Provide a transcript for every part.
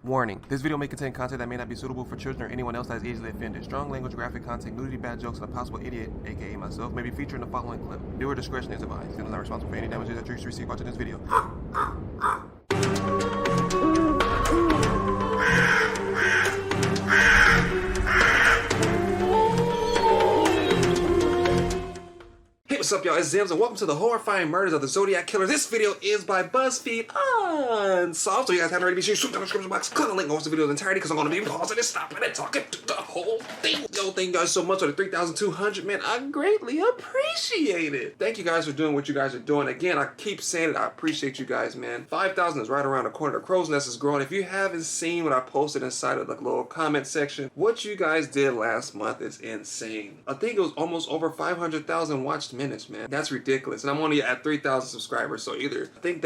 Warning, this video may contain content that may not be suitable for children or anyone else that is easily offended. Strong language, graphic content, nudity, bad jokes, and a possible idiot, aka myself, may be featured in the following clip. Viewer discretion is advised. Channel is not responsible for any damages that you receive watching this video. Hey, what's up, y'all? It's Zems, and welcome to the Horrifying Murders of the Zodiac Killer. This video is by BuzzFeed Unsolved, so you guys haven't already been sure, shoot down the description box, click on the link, watch the video in entirety, because I'm going to be pausing and stopping and talking to the whole thing. Yo, thank you guys so much for the 3,200, man. I greatly appreciate it. Thank you guys for doing what you guys are doing. Again, I keep saying it, I appreciate you guys, man. 5,000 is right around the corner. The crow's nest is growing. If you haven't seen what I posted inside of the little comment section, what you guys did last month is insane. I think it was almost over 500,000 watched minutes, man. That's ridiculous. And I'm only at 3,000 subscribers, so either I think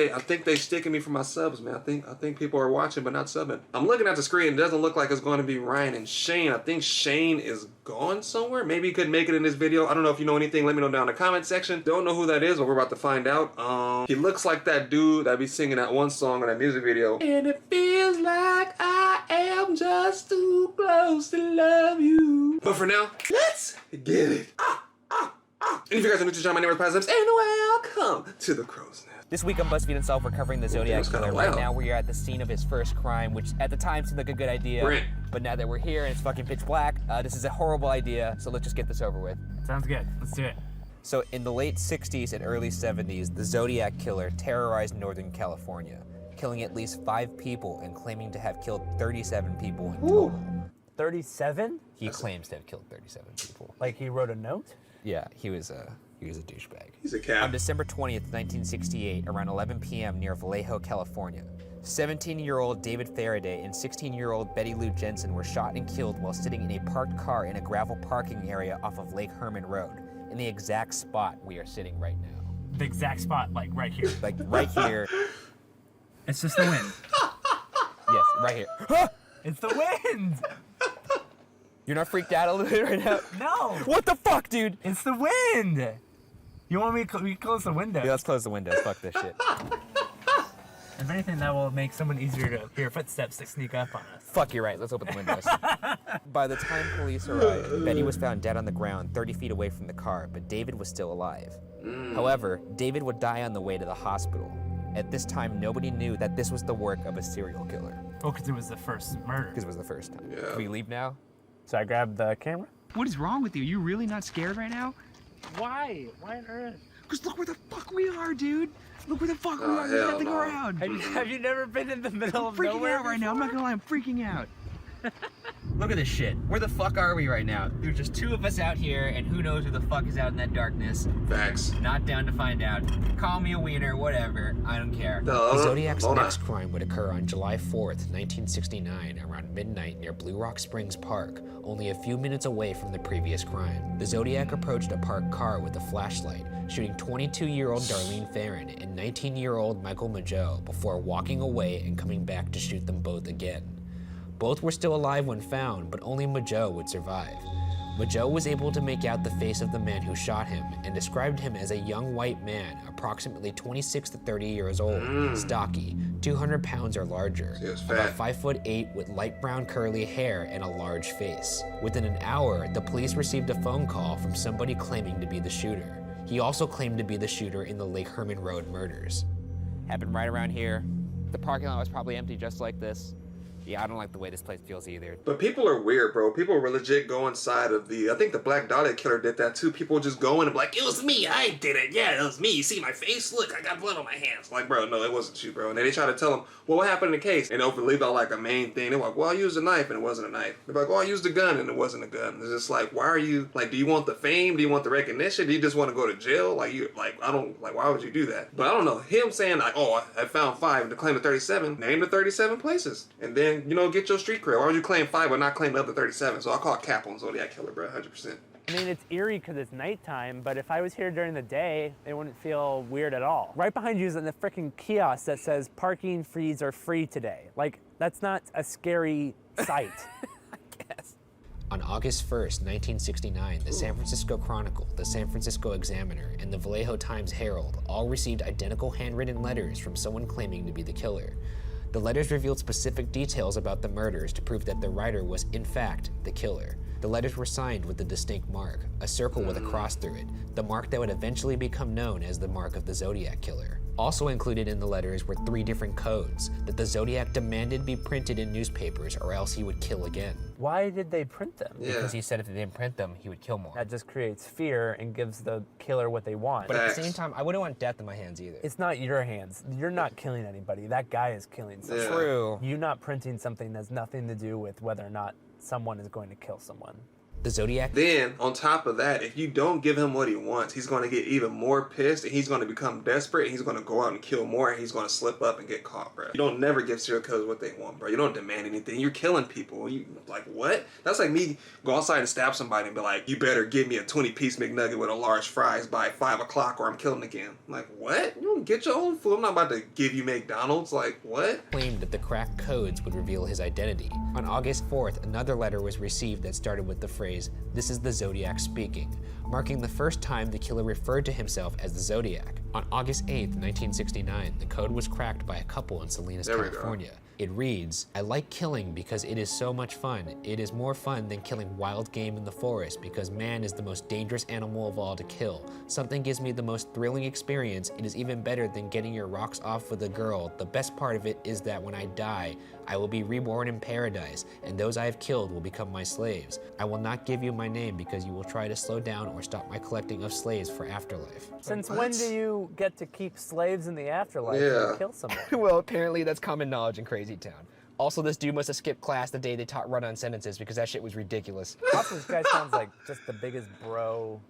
they sticking me for my subs, man. I think people are watching but not subbing. I'm looking at the screen. It doesn't look like it's going to be Ryan and Shane. I think Shane is gone somewhere. Maybe he couldn't make it in this video. I don't know if you know anything. Let me know down in the comment section. Don't know who that is, but we're about to find out. He looks like that dude that be singing that one song in that music video. And it feels like I am just too close to love you. But for now, let's get it. And if you guys are new to the channel, my name is Zems, and welcome to the Crow's Nest. This week on BuzzFeed Unsolved, we're covering the Zodiac Killer. Right now, we are at the scene of his first crime, which at the time seemed like a good idea. Brent. But now that we're here and it's fucking pitch black, this is a horrible idea, so let's just get this over with. Sounds good. Let's do it. So in the late 60s and early 70s, the Zodiac Killer terrorized Northern California, killing at least 5 people and claiming to have killed 37 people in total. 37? He claims to have killed 37 people. Like he wrote a note? Yeah, he was a douchebag. He's a cat. On December 20th, 1968, around 11 p.m. near Vallejo, California, 17-year-old David Faraday and 16-year-old Betty Lou Jensen were shot and killed while sitting in a parked car in a gravel parking area off of Lake Herman Road, in the exact spot we are sitting right now. The exact spot, like right here. Like right here. It's just the wind. Yes, right here. It's the wind! You're not freaked out a little bit right now? No! What the fuck, dude? It's the wind! You want me to we close the window? Yeah, let's close the windows. Fuck this shit. If anything, that will make someone easier to hear footsteps that sneak up on us. Fuck, you're right. Let's open the windows. By the time police arrived, Betty was found dead on the ground 30 feet away from the car, but David was still alive. However, David would die on the way to the hospital. At this time, nobody knew that this was the work of a serial killer. Oh, because it was the first murder. Because it was the first time. Yeah. Can we leave now? So I grabbed the camera? What is wrong with you? You really not scared right now? Why? Why on earth? Because look where the fuck we are, dude. Look where the fuck we are. There's hell nothing no. around. Have you never been in the middle I'm of freaking nowhere out right now. I'm not gonna lie, I'm freaking out. Look at this shit. Where the fuck are we right now? There's just 2 of us out here, and who knows who the fuck is out in that darkness. Facts. Not down to find out. Call me a wiener, whatever. I don't care. The Zodiac's next crime would occur on July 4th, 1969, around midnight near Blue Rock Springs Park, only a few minutes away from the previous crime. The Zodiac approached a parked car with a flashlight, shooting 22-year-old Darlene Farron and 19-year-old Michael Mageau before walking away and coming back to shoot them both again. Both were still alive when found, but only Mageau would survive. Mageau was able to make out the face of the man who shot him and described him as a young white man, approximately 26 to 30 years old, stocky, 200 pounds or larger, about 5'8" with light brown curly hair and a large face. Within an hour, the police received a phone call from somebody claiming to be the shooter. He also claimed to be the shooter in the Lake Herman Road murders. Happened right around here. The parking lot was probably empty just like this. Yeah, I don't like the way this place feels either. But people are weird, bro. People were legit go inside of I think the Black Dahlia Killer did that too. People just go in and be like, it was me, I did it. Yeah, it was me. You see my face? Look, I got blood on my hands. Like, bro, no, it wasn't you, bro. And then they try to tell them, well, what happened in the case? And they'll leave out like a main thing. They're like, well, I used a knife and it wasn't a knife. They're like, well, I used a gun and it wasn't a gun. It's just like, why are you, like, do you want the fame? Do you want the recognition? Do you just want to go to jail? Like, why would you do that? But I don't know. Him saying like, oh, I found 5 to claim the 37, name the 37 places. And then, get your street cred. Why would you claim 5 but not claim the other 37? So I call it cap on Zodiac Killer, bro, 100%. I mean, it's eerie because it's nighttime, but if I was here during the day, it wouldn't feel weird at all. Right behind you is in the freaking kiosk that says parking fees are free today. Like, that's not a scary sight. I guess. On August 1st, 1969, the San Francisco Chronicle, the San Francisco Examiner, and the Vallejo Times-Herald all received identical handwritten letters from someone claiming to be the killer. The letters revealed specific details about the murders to prove that the writer was, in fact, the killer. The letters were signed with a distinct mark, a circle with a cross through it, the mark that would eventually become known as the mark of the Zodiac Killer. Also included in the letters were 3 different codes that the Zodiac demanded be printed in newspapers or else he would kill again. Why did they print them? Because he said if they didn't print them, he would kill more. That just creates fear and gives the killer what they want. But at the same time, I wouldn't want death in my hands either. It's not your hands. You're not killing anybody. That guy is killing someone. True. You not printing something has nothing to do with whether or not someone is going to kill someone. The Zodiac. Then, on top of that, if you don't give him what he wants, he's going to get even more pissed, and he's going to become desperate, and he's going to go out and kill more, and he's going to slip up and get caught, bro. You don't never give serial killers what they want, bro. You don't demand anything. You're killing people. You like, what? That's like me go outside and stab somebody and be like, you better give me a 20-piece McNugget with a large fries by 5 o'clock or I'm killing again. I'm like, what? You don't get your own food. I'm not about to give you McDonald's. Like, what? Claimed that the cracked codes would reveal his identity. On August 4th, another letter was received that started with the phrase, "This is the Zodiac speaking," marking the first time the killer referred to himself as the Zodiac. On August 8th, 1969, the code was cracked by a couple in Salinas, California. It reads, "I like killing because it is so much fun. It is more fun than killing wild game in the forest because man is the most dangerous animal of all to kill. Something gives me the most thrilling experience. It is even better than getting your rocks off with a girl. The best part of it is that when I die, I will be reborn in paradise, and those I have killed will become my slaves. I will not give you my name because you will try to slow down or stop my collecting of slaves for afterlife." Since when do you get to keep slaves in the afterlife and kill someone? Well, apparently that's common knowledge in Crazy Town. Also, this dude must have skipped class the day they taught run-on sentences because that shit was ridiculous. Also, this guy sounds like just the biggest bro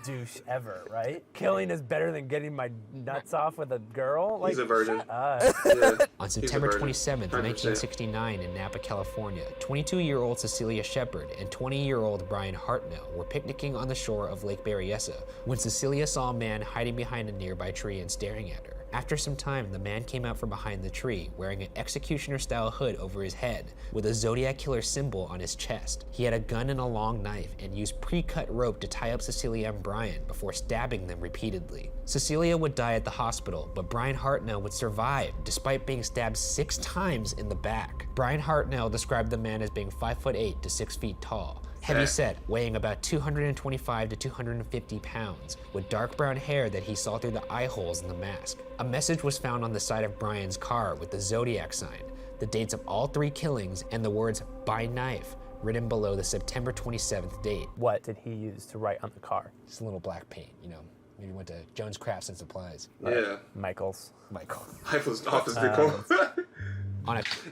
douche ever, right? Killing is better than getting my nuts off with a girl? Like, He's a virgin. On September 27th, 1969, in Napa, California, 22-year-old Cecilia Shepherd and 20-year-old Brian Hartnell were picnicking on the shore of Lake Berryessa when Cecilia saw a man hiding behind a nearby tree and staring at her. After some time, the man came out from behind the tree, wearing an executioner-style hood over his head, with a Zodiac Killer symbol on his chest. He had a gun and a long knife, and used pre-cut rope to tie up Cecilia and Brian before stabbing them repeatedly. Cecilia would die at the hospital, but Brian Hartnell would survive, despite being stabbed 6 times in the back. Brian Hartnell described the man as being 5'8" to 6 feet tall. Heavy set, weighing about 225 to 250 pounds, with dark brown hair that he saw through the eye holes in the mask. A message was found on the side of Brian's car with the Zodiac sign, the dates of all 3 killings, and the words "by knife" written below the September 27th date. What did he use to write on the car? Just a little black paint, you know. Maybe went to Jones Crafts and Supplies. Yeah. Michael's. Michael's office decor.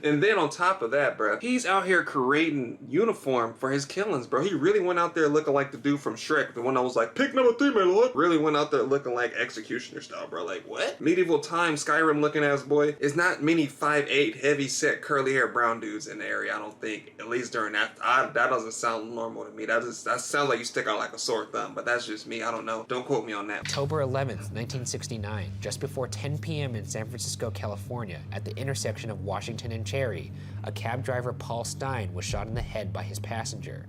And then on top of that, bro, he's out here creating uniform for his killings, bro. He really went out there looking like the dude from Shrek, the one that was like, pick number 3, man, look. Really went out there looking like executioner style, bro. Like, what? Medieval times, Skyrim looking ass boy. It's not many 5'8", heavy set, curly hair brown dudes in the area, I don't think. At least during that. That doesn't sound normal to me. That sounds like you stick out like a sore thumb, but that's just me. I don't know. Don't quote me on that. October 11th, 1969, just before 10 p.m. in San Francisco, California, at the intersection of Washington and Cherry, a cab driver, Paul Stein, was shot in the head by his passenger.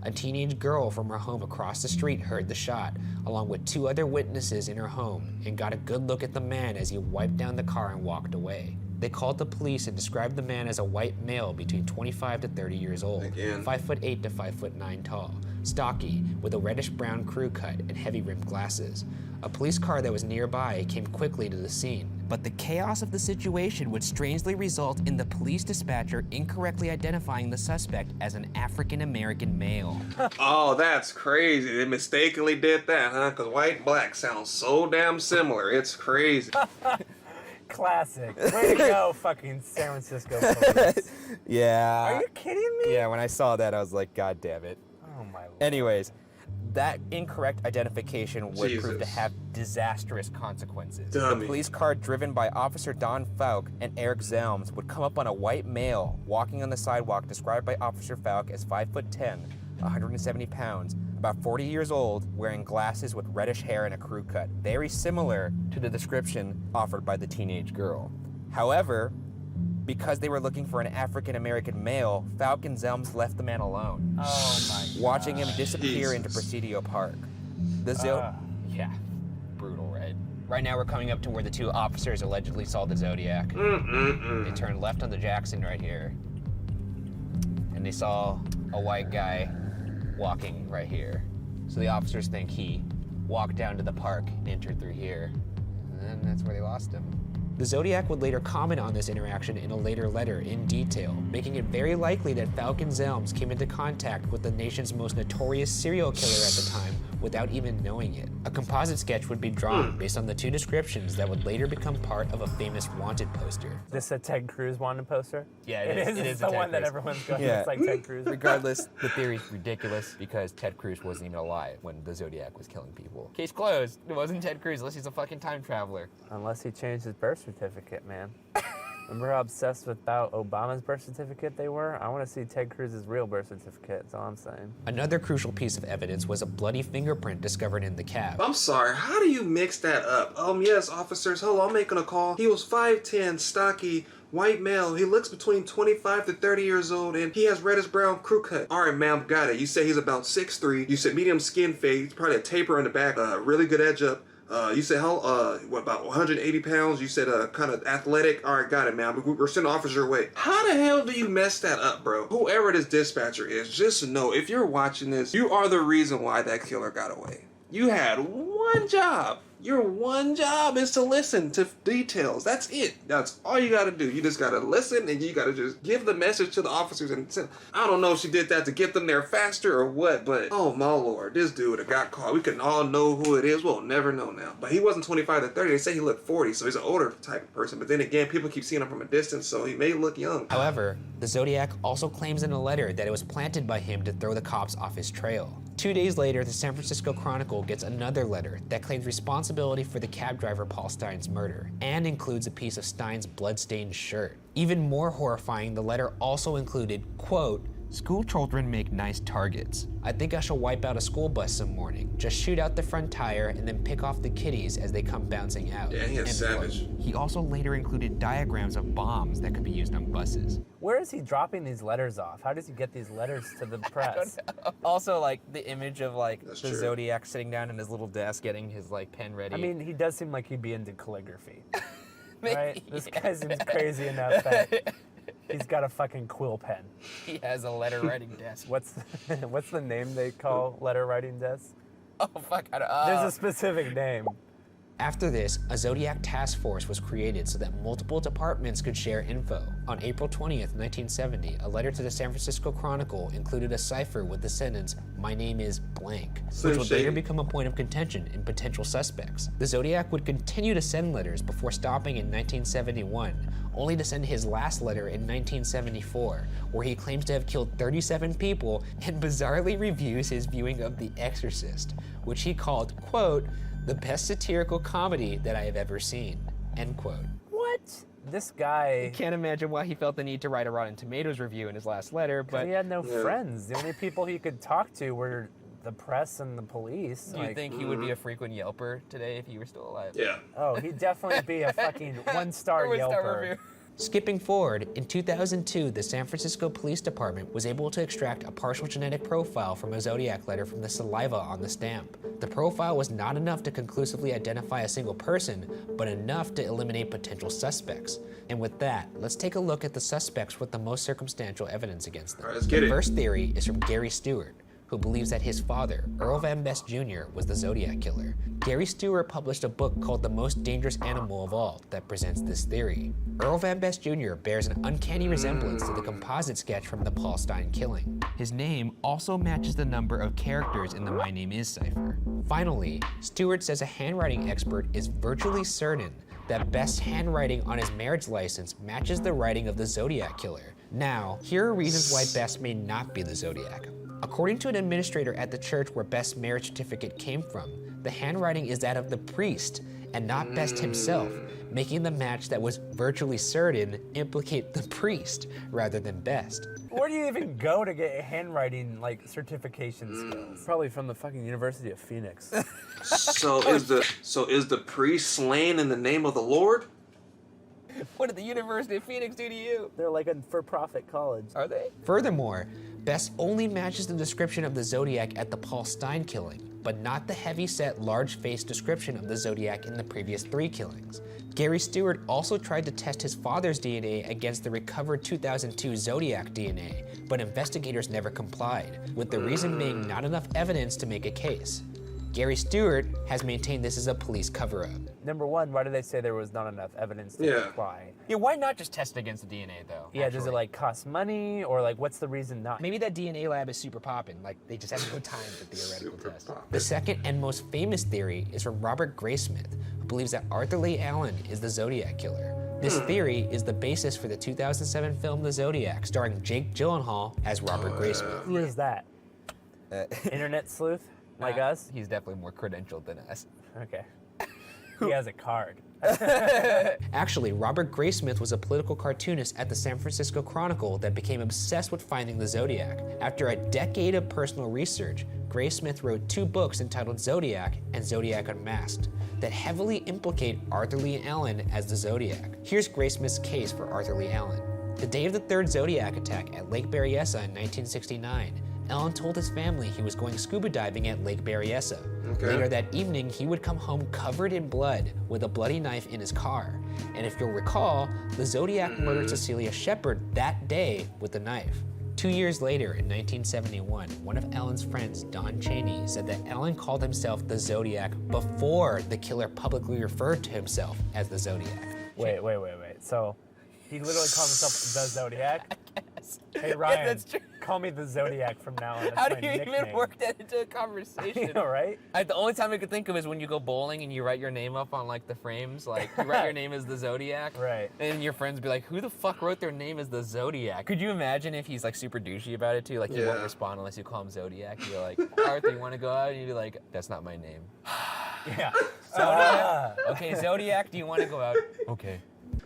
A teenage girl from her home across the street heard the shot, along with 2 other witnesses in her home, and got a good look at the man as he wiped down the car and walked away. They called the police and described the man as a white male between 25 to 30 years old, 5'8" to 5'9" tall, stocky, with a reddish-brown crew cut and heavy-rimmed glasses. A police car that was nearby came quickly to the scene. But the chaos of the situation would strangely result in the police dispatcher incorrectly identifying the suspect as an African-American male. Oh, that's crazy. They mistakenly did that, huh? Because white and black sound so damn similar. It's crazy. Classic. Way to go, fucking San Francisco police. Yeah. Are you kidding me? Yeah, when I saw that, I was like, God damn it. Oh my Lord. Anyways, that incorrect identification would prove to have disastrous consequences. Dummy. The police car driven by Officer Don Falk and Eric Zems would come up on a white male walking on the sidewalk described by Officer Falk as 5'10", 170 pounds, about 40 years old, wearing glasses with reddish hair and a crew cut, very similar to the description offered by the teenage girl. However, because they were looking for an African-American male, Falk and Zems left the man alone. Oh my watching him disappear into Presidio Park. The Ah. yeah, brutal, right? Right now we're coming up to where the two officers allegedly saw the Zodiac. They turned left on the Jackson right here. And they saw a white guy walking right here. So the officers think he walked down to the park and entered through here. And then that's where they lost him. The Zodiac would later comment on this interaction in a later letter in detail, making it very likely that Falcon Zems came into contact with the nation's most notorious serial killer at the time without even knowing it. A composite sketch would be drawn based on the two descriptions that would later become part of a famous wanted poster. This a Ted Cruz wanted poster? Yeah, it is. It's the one that everyone's going. Yeah. It's like Ted Cruz. Regardless, the theory's ridiculous because Ted Cruz wasn't even alive when the Zodiac was killing people. Case closed. It wasn't Ted Cruz unless he's a fucking time traveler. Unless he changed his birth certificate, man. Remember how obsessed with about Obama's birth certificate they were? I want to see Ted Cruz's real birth certificate, that's all I'm saying. Another crucial piece of evidence was a bloody fingerprint discovered in the cab. I'm sorry, how do you mix that up? Yes, officers, hello, I'm making a call. He was 5'10", stocky, white male. He looks between 25 to 30 years old, and he has reddish-brown crew cut. All right, ma'am, got it. You say he's about 6'3". You said medium skin fade, probably a taper in the back, really good edge up. You said what, about 180 pounds? You said kind of athletic. All right, got it, man. We're sending officers your way. How the hell do you mess that up, bro? Whoever this dispatcher is, just know if you're watching this, you are the reason why that killer got away. You had one job. Your one job is to listen to details. That's it. That's all you gotta do. You just gotta listen and you gotta just give the message to the officers and send. I don't know if she did that to get them there faster or what, but oh my lord, this dude got caught. We can all know who it is. We'll never know now. But he wasn't 25 to 30. They say he looked 40, so he's an older type of person. But then again, people keep seeing him from a distance, so he may look young. However, the Zodiac also claims in a letter that it was planted by him to throw the cops off his trail. 2 days later, the San Francisco Chronicle gets another letter that claims responsibility for the cab driver Paul Stein's murder and includes a piece of Stein's blood-stained shirt. Even more horrifying, the letter also included, quote, "School children make nice targets. I think I shall wipe out a school bus some morning. Just shoot out the front tire and then pick off the kiddies as they come bouncing out." Yeah, he is savage. He also later included diagrams of bombs that could be used on buses. Where is he dropping these letters off? How does he get these letters to the press? I don't know. Also, like, the image of, like, That's the true. Zodiac sitting down in his little desk getting his, like, pen ready. I mean, he does seem like he'd be into calligraphy. Maybe. Right? This guy seems crazy enough that he's got a fucking quill pen. He has a letter writing desk. What's the name they call letter writing desks? Oh, fuck. I don't, There's a specific name. After this, a Zodiac task force was created so that multiple departments could share info. On April 20th, 1970, a letter to the San Francisco Chronicle included a cipher with the sentence, "My name is blank," which would later become a point of contention in potential suspects. The Zodiac would continue to send letters before stopping in 1971, only to send his last letter in 1974, where he claims to have killed 37 people and bizarrely reviews his viewing of The Exorcist, which he called, quote, "the best satirical comedy that I have ever seen," end quote. What? This guy... Can't imagine why he felt the need to write a Rotten Tomatoes review in his last letter, but... he had no friends. The only people he could talk to were the press and the police. Do you think he would be a frequent Yelper today if he were still alive? Yeah. Oh, he'd definitely be a fucking one-star Yelper. Review. Skipping forward, in 2002, the San Francisco Police Department was able to extract a partial genetic profile from a Zodiac letter from the saliva on the stamp. The profile was not enough to conclusively identify a single person, but enough to eliminate potential suspects. And with that, let's take a look at the suspects with the most circumstantial evidence against them. All right, let's get the it. first theory is from Gary Stewart, who believes that his father, Earl Van Best Jr., was the Zodiac killer. Gary Stewart published a book called The Most Dangerous Animal of All that presents this theory. Earl Van Best Jr. bears an uncanny resemblance to the composite sketch from the Paul Stein killing. His name also matches the number of characters in the My Name Is cipher. Finally, Stewart says a handwriting expert is virtually certain that Best's handwriting on his marriage license matches the writing of the Zodiac killer. Now, here are reasons why Best may not be the Zodiac. According to an administrator at the church where Best's marriage certificate came from, the handwriting is that of the priest and not Best himself, making the match that was virtually certain implicate the priest rather than Best. Where do you even go to get handwriting, like, certification skills? Probably from the fucking University of Phoenix. So is the priest slain in the name of the Lord? What did the University of Phoenix do to you? They're like a for-profit college. Are they? Furthermore, Best only matches the description of the Zodiac at the Paul Stein killing, but not the heavy-set, large-faced description of the Zodiac in the previous 3 killings. Gary Stewart also tried to test his father's DNA against the recovered 2002 Zodiac DNA, but investigators never complied, with the reason being not enough evidence to make a case. Gary Stewart has maintained this is a police cover-up. Number one, why do they say there was not enough evidence to comply? Yeah, why not just test against the DNA though? Yeah, does it like cost money, or like what's the reason not? Maybe that DNA lab is super poppin', like they just have no time for theoretical tests. The second and most famous theory is from Robert Greysmith, who believes that Arthur Lee Allen is the Zodiac killer. This theory is the basis for the 2007 film The Zodiac, starring Jake Gyllenhaal as Robert Greysmith. Who is that? Internet sleuth? Like us? He's definitely more credentialed than us. Okay. He has a card. Actually, Robert Greysmith was a political cartoonist at the San Francisco Chronicle that became obsessed with finding the Zodiac. After a decade of personal research, Greysmith wrote 2 books entitled Zodiac and Zodiac Unmasked that heavily implicate Arthur Lee Allen as the Zodiac. Here's Greysmith's case for Arthur Lee Allen. The day of the 3rd Zodiac attack at Lake Berryessa in 1969, Allen told his family he was going scuba diving at Lake Berryessa. Later that evening, he would come home covered in blood with a bloody knife in his car. And if you'll recall, the Zodiac murdered Cecilia Shepherd that day with a knife. 2 years later, in 1971, one of Allen's friends, Don Chaney, said that Allen called himself the Zodiac before the killer publicly referred to himself as the Zodiac. Wait. So he literally called himself the Zodiac? Hey Ryan, that's true. Call me the Zodiac from now on. That's How do my you nickname. even work that into a conversation? You know, right? The only time I could think of is when you go bowling and you write your name up on like the frames, like you write your name as the Zodiac, Right. And your friends be like, "Who the fuck wrote their name as the Zodiac?" Could you imagine if he's like super douchey about it too? Like he won't respond unless you call him Zodiac. You're like, "Arthur, you want to go out?" And you'd be like, "That's not my name." Yeah. Zodiac. Okay, Zodiac. Do you want to go out? Okay.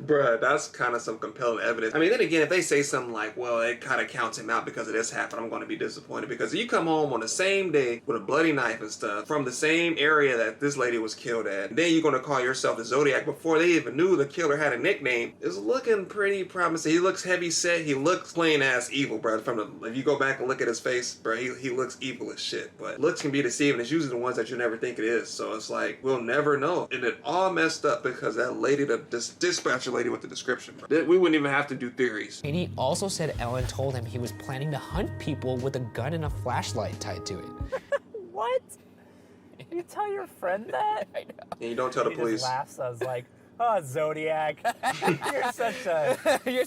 Bruh, that's kind of some compelling evidence. I mean, then again, if they say something like, well, it kind of counts him out because of this happened, I'm going to be disappointed. Because if you come home on the same day with a bloody knife and stuff from the same area that this lady was killed at, and then you're going to call yourself the Zodiac before they even knew the killer had a nickname, it's looking pretty promising. He looks heavy set. He looks plain ass evil, bruh. If you go back and look at his face, bruh, he looks evil as shit. But looks can be deceiving. It's usually the ones that you never think it is. So it's like, we'll never know. And it all messed up because that lady, the dispatcher lady with the description, bro. We wouldn't even have to do theories. And he also said Allen told him he was planning to hunt people with a gun and a flashlight tied to it. What? You tell your friend that? I know. And you don't tell the He police. just laughs. I was like, oh, Zodiac. You're such a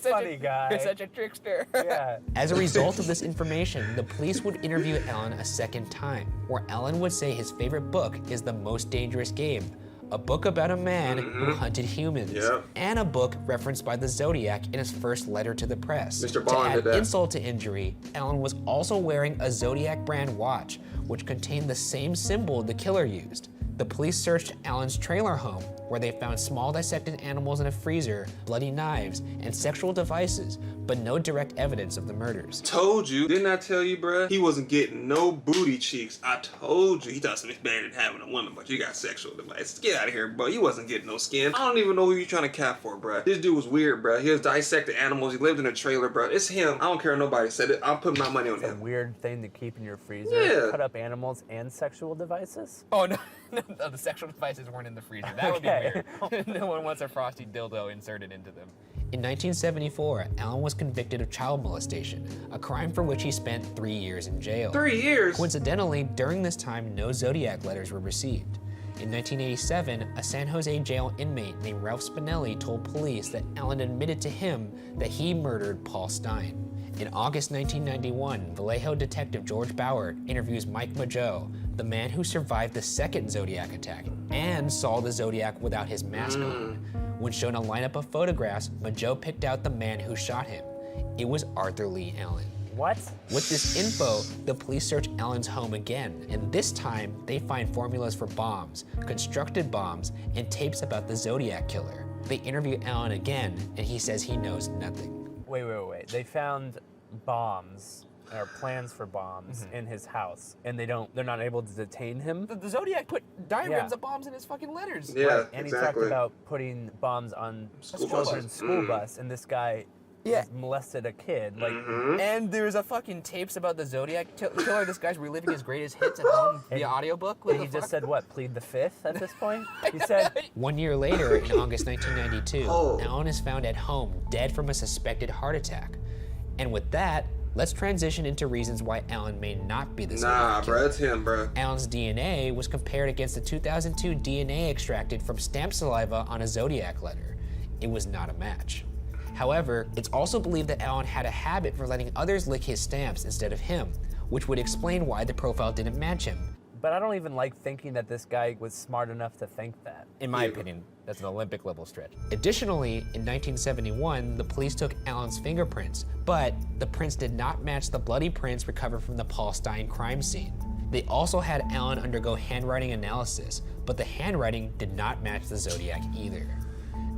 funny guy. You're such a trickster. Yeah. As a result of this information, the police would interview Allen a second time, where Allen would say his favorite book is The Most Dangerous Game, a book about a man who hunted humans, and a book referenced by the Zodiac in his first letter to the press. Mr. To Bond add did that. insult to injury, Allen was also wearing a Zodiac brand watch, which contained the same symbol the killer used. The police searched Allen's trailer home, where they found small dissected animals in a freezer, bloody knives, and sexual devices, but no direct evidence of the murders. Told you. Didn't I tell you, bruh? He wasn't getting no booty cheeks. I told you. He thought something's better than having a woman, but you got sexual devices. Get out of here, bro. You wasn't getting no skin. I don't even know who you trying to cap for, bruh. This dude was weird, bruh. He was dissecting animals. He lived in a trailer, bruh. It's him. I don't care what nobody said it. I'm putting my money on It's a him. weird thing to keep in your freezer. Yeah. Cut up animals and sexual devices. Oh, no, the sexual devices weren't in the freezer. That would be weird. No one wants a frosty dildo inserted into them. In 1974, Allen was convicted of child molestation, a crime for which he spent 3 years in jail. 3 years? Coincidentally, during this time, no Zodiac letters were received. In 1987, a San Jose jail inmate named Ralph Spinelli told police that Allen admitted to him that he murdered Paul Stein. In August 1991, Vallejo detective George Bauer interviews Mike Mageau, the man who survived the second Zodiac attack and saw the Zodiac without his mask on. When shown a lineup of photographs, Mageau picked out the man who shot him. It was Arthur Lee Allen. What? With this info, the police search Allen's home again, and this time they find formulas for bombs, constructed bombs, and tapes about the Zodiac killer. They interview Allen again, and he says he knows nothing. Wait. They found bombs or plans for bombs in his house, and they're not able to detain him. The Zodiac put diagrams of bombs in his fucking letters. Yeah, And he exactly. talked about putting bombs on School children's buses. school bus, and this guy molested a kid. Like, And there's a fucking tapes about the Zodiac killer. This guy's reliving his greatest hits at home via audiobook. and he just said what? Plead the fifth at this point? He said 1 year later, in August 1992, Alan is found at home, dead from a suspected heart attack. And with that, let's transition into reasons why Alan may not be the Zodiac killer. Bro, it's him, bro. Alan's DNA was compared against the 2002 DNA extracted from stamped saliva on a Zodiac letter. It was not a match. However, it's also believed that Alan had a habit for letting others lick his stamps instead of him, which would explain why the profile didn't match him. but I don't even like thinking that this guy was smart enough to think that. In my opinion, that's an Olympic level stretch. Additionally, in 1971, the police took Alan's fingerprints, but the prints did not match the bloody prints recovered from the Paul Stein crime scene. They also had Alan undergo handwriting analysis, but the handwriting did not match the Zodiac either.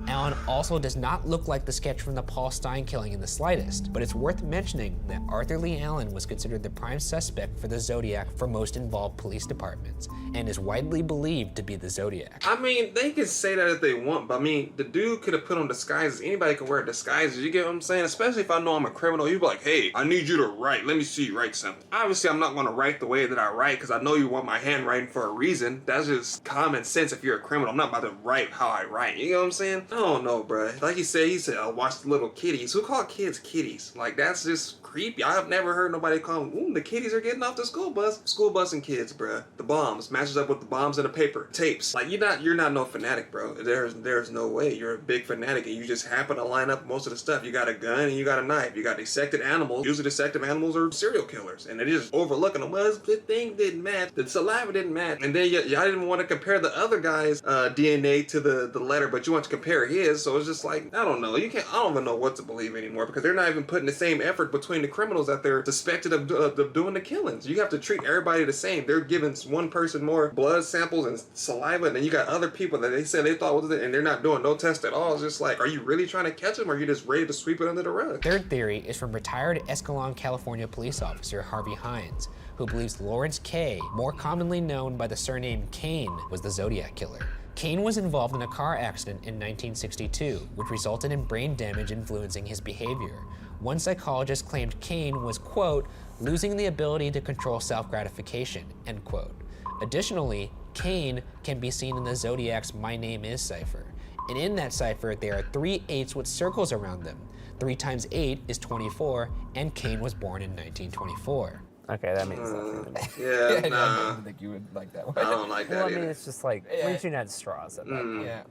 Alan also does not look like the sketch from the Paul Stein killing in the slightest, but it's worth mentioning that Arthur Lee Allen was considered the prime suspect for the Zodiac for most involved police departments, and is widely believed to be the Zodiac. I mean, they can say that if they want, but I mean, the dude could have put on disguises. Anybody can wear disguises, you get what I'm saying? Especially if I know I'm a criminal, you'd be like, hey, I need you to write. Let me see you write something. Obviously, I'm not going to write the way that I write because I know you want my handwriting for a reason. That's just common sense if you're a criminal. I'm not about to write how I write. You know what I'm saying? I don't know, bro. Like he said, I watched the little kitties. Who call kids kitties? Like, that's just creepy. I've never heard nobody call them, ooh, the kitties are getting off the school bus. School bus and kids, bro. The bombs matches up with the bombs in the paper. Tapes. Like, you're not no fanatic, bro. There's no way. You're a big fanatic and you just happen to line up most of the stuff. You got a gun and you got a knife. You got dissected animals. Usually dissected animals are serial killers. And they're just overlooking them. Well, the thing didn't match. The saliva didn't match. And then y'all didn't want to compare the other guy's DNA to the letter, but you want to compare his. So it's just like, I don't know. I don't even know what to believe anymore because they're not even putting the same effort between the criminals that they're suspected of doing the killings. You have to treat everybody the same. They're giving one person more blood samples and saliva, and then you got other people that they said they thought was it, and they're not doing no test at all. It's just like, are you really trying to catch them, or are you just ready to sweep it under the rug? Third theory is from retired Escalon, California police officer Harvey Hines, who believes Lawrence K., more commonly known by the surname Kane, was the Zodiac killer. Kane was involved in a car accident in 1962, which resulted in brain damage influencing his behavior. One psychologist claimed Kane was, quote, losing the ability to control self-gratification, end quote. Additionally, Kane can be seen in the Zodiac's My Name Is cipher. And in that cipher, there are 3 8s with circles around them. 3 times 8 is 24, and Kane was born in 1924. Okay, that makes sense. Yeah, I nah. don't think you would like that one. I don't like that Well, I mean, either. it's just like reaching at straws at that point. Yeah.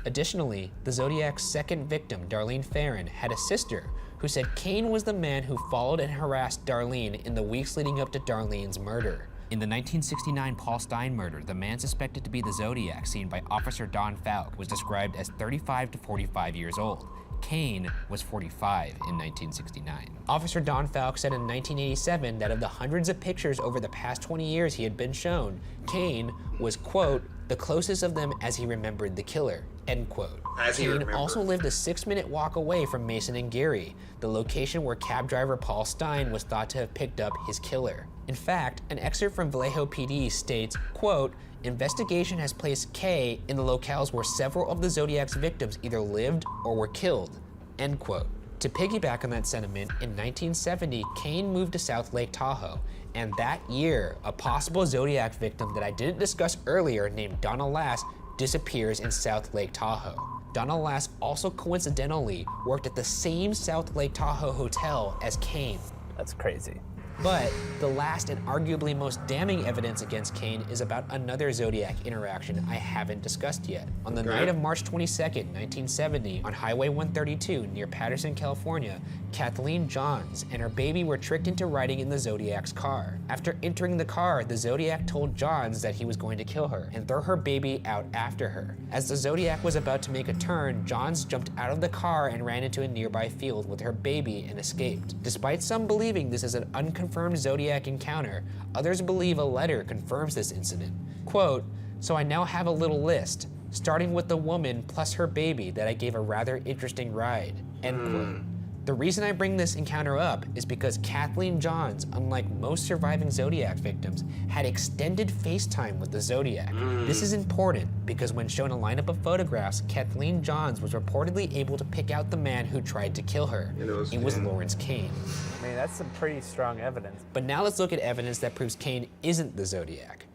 Additionally, the Zodiac's second victim, Darlene Farron, had a sister who said Kane was the man who followed and harassed Darlene in the weeks leading up to Darlene's murder. In the 1969 Paul Stein murder, the man suspected to be the Zodiac, seen by Officer Don Falk, was described as 35 to 45 years old. Kane was 45 in 1969. Officer Don Falk said in 1987 that of the hundreds of pictures over the past 20 years he had been shown, Kane was, quote, the closest of them as he remembered the killer, end quote. Kane also lived a 6-minute walk away from Mason and Geary, the location where cab driver Paul Stein was thought to have picked up his killer. In fact, an excerpt from Vallejo PD states, quote, investigation has placed K in the locales where several of the Zodiac's victims either lived or were killed, end quote. To piggyback on that sentiment, in 1970, Kane moved to South Lake Tahoe, and that year, a possible Zodiac victim that I didn't discuss earlier named Donna Lass disappears in South Lake Tahoe. Donna Lass also coincidentally worked at the same South Lake Tahoe hotel as Kane. That's crazy. But the last and arguably most damning evidence against Kane is about another Zodiac interaction I haven't discussed yet. On the night of March 22nd, 1970, on Highway 132 near Patterson, California, Kathleen Johns and her baby were tricked into riding in the Zodiac's car. After entering the car, the Zodiac told Johns that he was going to kill her and throw her baby out after her. As the Zodiac was about to make a turn, Johns jumped out of the car and ran into a nearby field with her baby and escaped. Despite some believing this is an unconfirmed Zodiac encounter, others believe a letter confirms this incident. Quote, so I now have a little list, starting with the woman plus her baby that I gave a rather interesting ride, end quote. The reason I bring this encounter up is because Kathleen Johns, unlike most surviving Zodiac victims, had extended FaceTime with the Zodiac. This is important because when shown a lineup of photographs, Kathleen Johns was reportedly able to pick out the man who tried to kill her. It was Lawrence Kane. I mean, that's some pretty strong evidence. But now let's look at evidence that proves Kane isn't the Zodiac.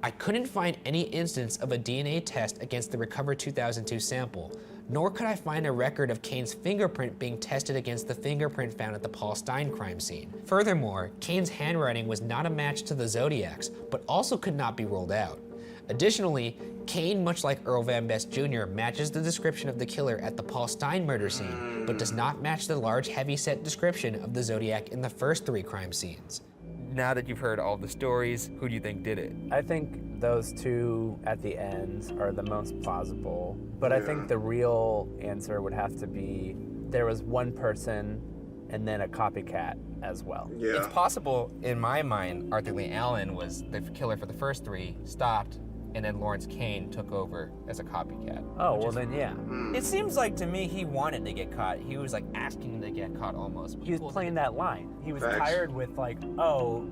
I couldn't find any instance of a DNA test against the recovered 2002 sample, nor could I find a record of Kane's fingerprint being tested against the fingerprint found at the Paul Stein crime scene. Furthermore, Kane's handwriting was not a match to the Zodiac's, but also could not be ruled out. Additionally, Kane, much like Earl Van Best Jr., matches the description of the killer at the Paul Stein murder scene, but does not match the large, heavy-set description of the Zodiac in the first 3 crime scenes. Now that you've heard all the stories, who do you think did it? I think those 2 at the end are the most plausible, but I think the real answer would have to be there was one person and then a copycat as well. Yeah. It's possible, in my mind, Arthur Lee Allen was the killer for the first 3, stopped, and then Lawrence Kane took over as a copycat. Oh, well then, yeah. It seems like to me he wanted to get caught. He was like asking to get caught almost. He was playing that line. He was tired with like, oh,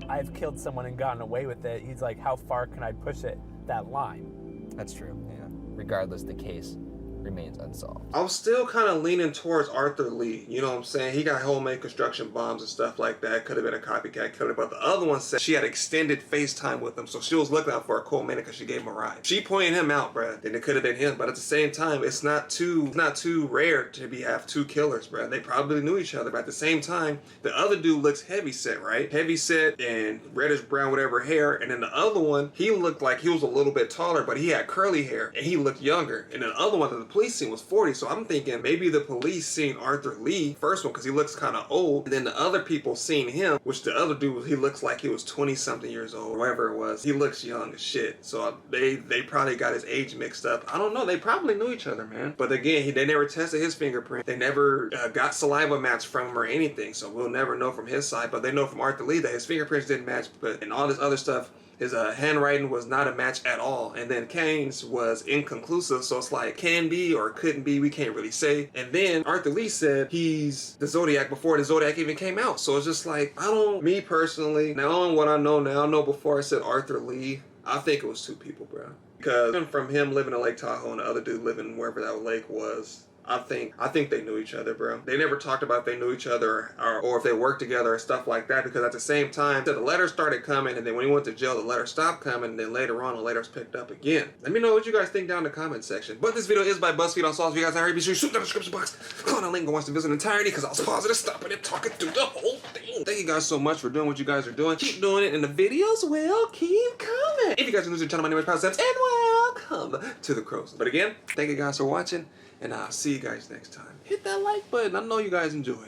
I've killed someone and gotten away with it. He's like, how far can I push it? That line. That's true, yeah. Regardless, the case remains unsolved. I'm still kind of leaning towards Arthur Lee. You know what I'm saying? He got homemade construction bombs and stuff like that. Could have been a copycat killer. But the other one said she had extended FaceTime with him. So she was looking out for a cool minute because she gave him a ride. She pointed him out, bruh. Then it could have been him. But at the same time, it's not too rare to have 2 killers, bruh. They probably knew each other. But at the same time, the other dude looks heavy set, right? Heavy set and reddish brown, whatever hair. And then the other one, he looked like he was a little bit taller, but he had curly hair and he looked younger. And then the other one, the police scene was 40. So I'm thinking maybe the police seen Arthur Lee, first one, because he looks kind of old. And then the other people seen him, which the other dude, he looks like he was 20-something years old, whatever it was. He looks young as shit. So they probably got his age mixed up. I don't know. They probably knew each other, man. But again, they never tested his fingerprint. They never got saliva match from him or anything. So we'll never know from his side. But they know from Arthur Lee that his fingerprints didn't match. But and all this other stuff, his handwriting was not a match at all. And then Kane's was inconclusive. So it's like, can be or couldn't be. We can't really say. And then Arthur Lee said he's the Zodiac before the Zodiac even came out. So it's just like, me personally, now on what I know before I said Arthur Lee, I think it was 2 people, bro. Because from him living in Lake Tahoe and the other dude living wherever that lake was, I think they knew each other, bro. They never talked about if they knew each other or if they worked together or stuff like that, because at the same time, the letters started coming, and then when he went to jail, the letters stopped coming, and then later on, the letters picked up again. Let me know what you guys think down in the comment section. But this video is by BuzzFeed Unsolved. If you guys haven't already, be sure you shoot down the description box, click on the link and watch the video in entirety, because I was pausing and stopping and talking through the whole thing. Thank you guys so much for doing what you guys are doing. Keep doing it, and the videos will keep coming. If you guys are new to the channel, my name is Zems, and welcome to the Cruz. But again, thank you guys for watching, and I'll see you guys next time. Hit that like button. I know you guys enjoy.